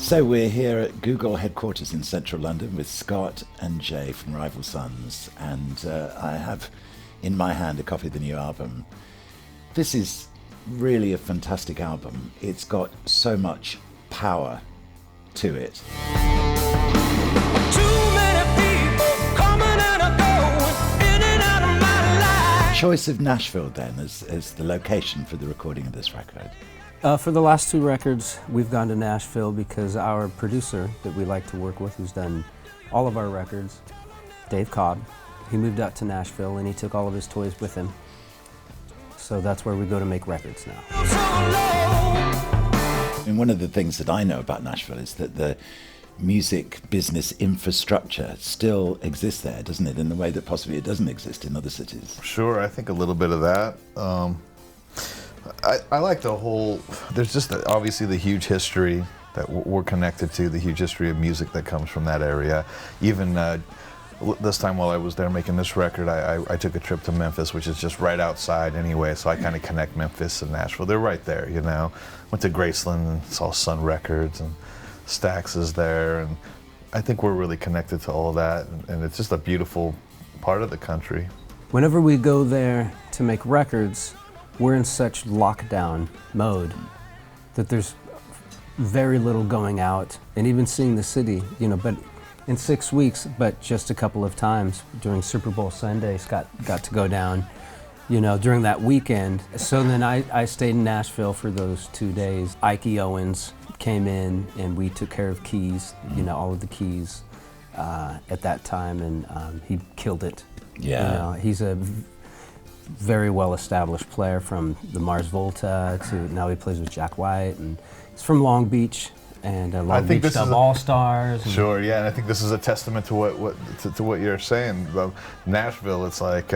So we're here at Google headquarters in central London with Scott and Jay from Rival Sons, and I have in my hand a copy of the new album. This is really a fantastic album. It's got so much power to it. Choice of Nashville then as the location for the recording of this record. For the last two records, we've gone to Nashville because our producer that we like to work with, who's done all of our records, Dave Cobb, he moved out to Nashville and he took all of his toys with him. So that's where we go to make records now. And one of the things that I know about Nashville is that the music business infrastructure still exists there, doesn't it, in the way that possibly it doesn't exist in other cities? Sure, I think a little bit of that. I like the whole, there's just obviously the huge history that we're connected to, the huge history of music that comes from that area. Even this time while I was there making this record, I took a trip to Memphis, which is just right outside anyway, so I kind of connect Memphis and Nashville. They're right there, you know. Went to Graceland and saw Sun Records, and Stax is there, and I think we're really connected to all of that, and it's just a beautiful part of the country. Whenever we go there to make records, we're in such lockdown mode that there's very little going out and even seeing the city, you know, but in 6 weeks, but just a couple of times during Super Bowl Sunday, Scott got to go down, you know, during that weekend. So then I stayed in Nashville for those 2 days. Ike Owens came in and we took care of keys, you know, all of the keys at that time, and he killed it. Yeah. You know, he's a very well-established player from the Mars Volta to now he plays with Jack White, and he's from Long Beach and Long Beach Dub All-Stars. Sure, yeah, and I think this is a testament to what you're saying about Nashville. It's like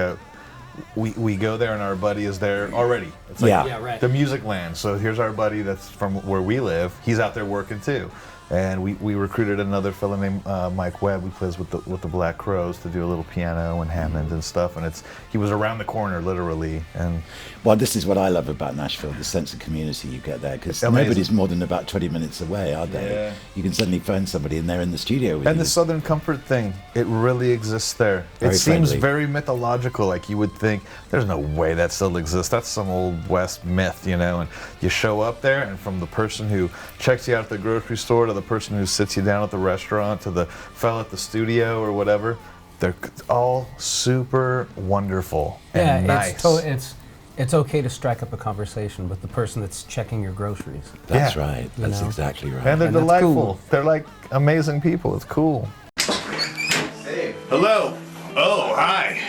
we go there and our buddy is there already. It's like right. The music land. So here's our buddy that's from where we live. He's out there working too. And we recruited another fellow named Mike Webb, who plays with the Black Crowes, to do a little piano and Hammond and stuff. And he was around the corner, literally. And well, this is what I love about Nashville, the sense of community you get there, because nobody's more than about 20 minutes away, are they? Yeah. You can suddenly phone somebody and they're in the studio with you. And the Southern Comfort thing, it really exists there. Very it seems friendly. very mythological, like you would think, there's no way that still exists. That's some old West myth, you know, and you show up there, and from the person who checks you out at the grocery store to the person who sits you down at the restaurant to the fella at the studio or whatever, they're all super wonderful and nice. It's okay to strike up a conversation with the person that's checking your groceries. That's right. That's exactly right. And they're delightful. Cool. They're like amazing people. It's cool. Hey. Hello. Oh, hi.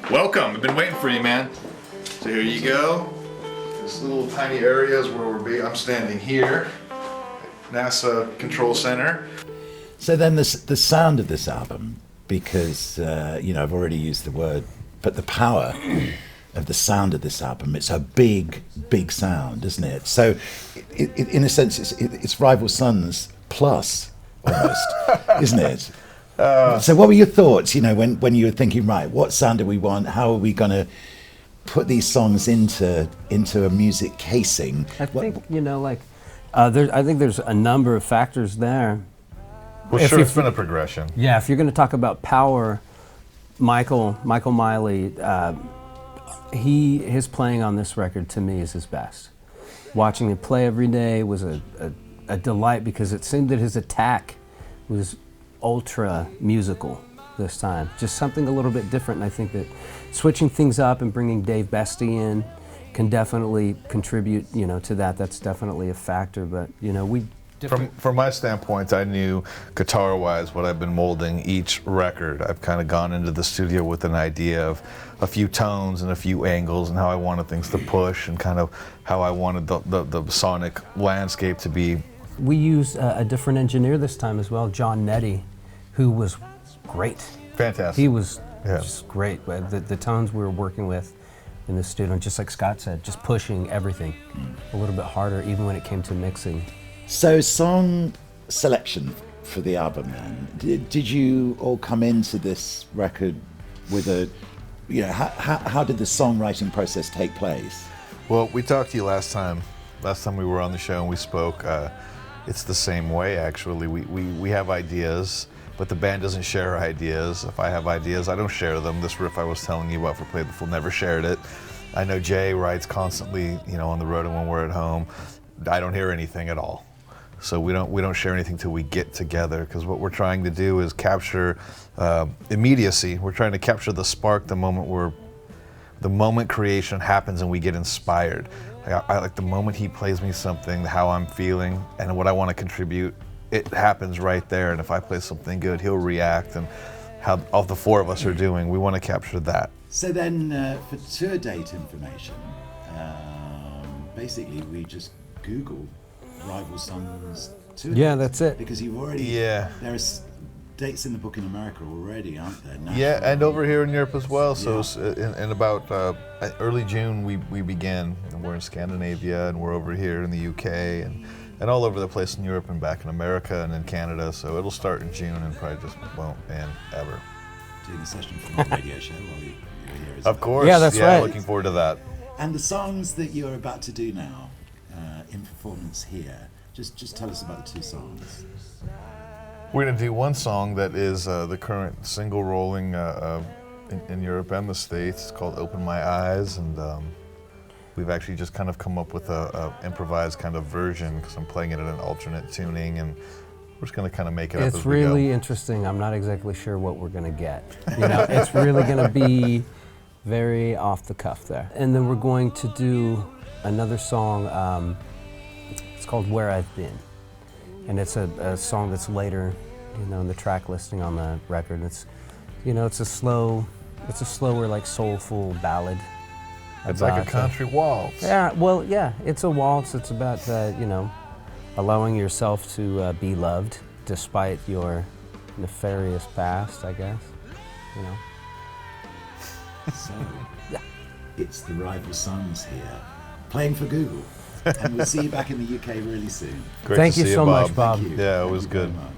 Welcome. I've been waiting for you, man. So here you go. This little tiny area is where I'm standing here. NASA Control Center. So then the sound of this album, because, you know, I've already used the word, but the power of the sound of this album, it's a big, big sound, isn't it? So in a sense, it's Rival Sons plus, almost, isn't it? So what were your thoughts, you know, when you were thinking, right, what sound do we want? How are we going to put these songs into a music casing? I think, you know, like, I think there's a number of factors there. Well, sure, it's been a progression. Yeah, if you're going to talk about power, Michael Miley, his playing on this record to me is his best. Watching him play every day was a delight, because it seemed that his attack was ultra musical this time. Just something a little bit different, and I think that switching things up and bringing Dave Bestie in can definitely contribute, you know, to that. That's definitely a factor, but, you know, From my standpoint, I knew guitar-wise what I've been molding each record. I've kind of gone into the studio with an idea of a few tones and a few angles and how I wanted things to push and kind of how I wanted the sonic landscape to be. We used a different engineer this time as well, John Nettie, who was great. Fantastic. He was just great. The tones we were working with in the studio, just like Scott said, just pushing everything a little bit harder, even when it came to mixing. So song selection for the album then, did you all come into this record with a, you know, how did the songwriting process take place? Well, we talked to you last time we were on the show and we spoke. it's the same way, actually. We have ideas, but the band doesn't share ideas. If I have ideas, I don't share them. This riff I was telling you about for Play the Fool, never shared it. I know Jay writes constantly, on the road, and when we're at home, I don't hear anything at all. So we don't share anything till we get together, because what we're trying to do is capture immediacy. We're trying to capture the spark, the moment creation happens and we get inspired. I like the moment he plays me something, how I'm feeling and what I want to contribute, it happens right there. And if I play something good, he'll react, and how all the four of us are doing, we want to capture that. So then for tour date information, basically we just Google Rival Sons tour Yeah, dates, that's it. because you've already, Yeah. there are dates in the book in America already, aren't there? Yeah, National. and over here in Europe as well. So Yeah. in about early June, we began. And we're in Scandinavia, and we're over here in the UK, and all over the place in Europe, and back in America, and in Canada. So it'll start in June and probably just won't end ever. Doing a session for the radio show while you're here. Isn't Of it? course. Yeah, that's right. Looking forward to that. And the songs that you're about to do now in performance here, just tell us about the two songs. We're going to do one song that is the current single rolling in Europe and the States. It's called Open My Eyes, and we've actually just kind of come up with a improvised kind of version, because I'm playing it in an alternate tuning, and we're just going to kind of make it up It's as we go. really interesting. I'm not exactly sure what we're going to get. It's really going to be very off the cuff there. And then we're going to do another song. It's called Where I've Been. And it's a song that's later, in the track listing on the record. It's, it's a slower, like soulful ballad. It's like a about, country waltz. Yeah, well, yeah, it's a waltz. It's about, allowing yourself to be loved despite your nefarious past, I guess. So, it's the Rival Sons here, playing for Google. And we'll see you back in the UK really soon. Great Thank to you see so Bob. much, Bob. Thank you. Yeah, it Thank was you very good. much.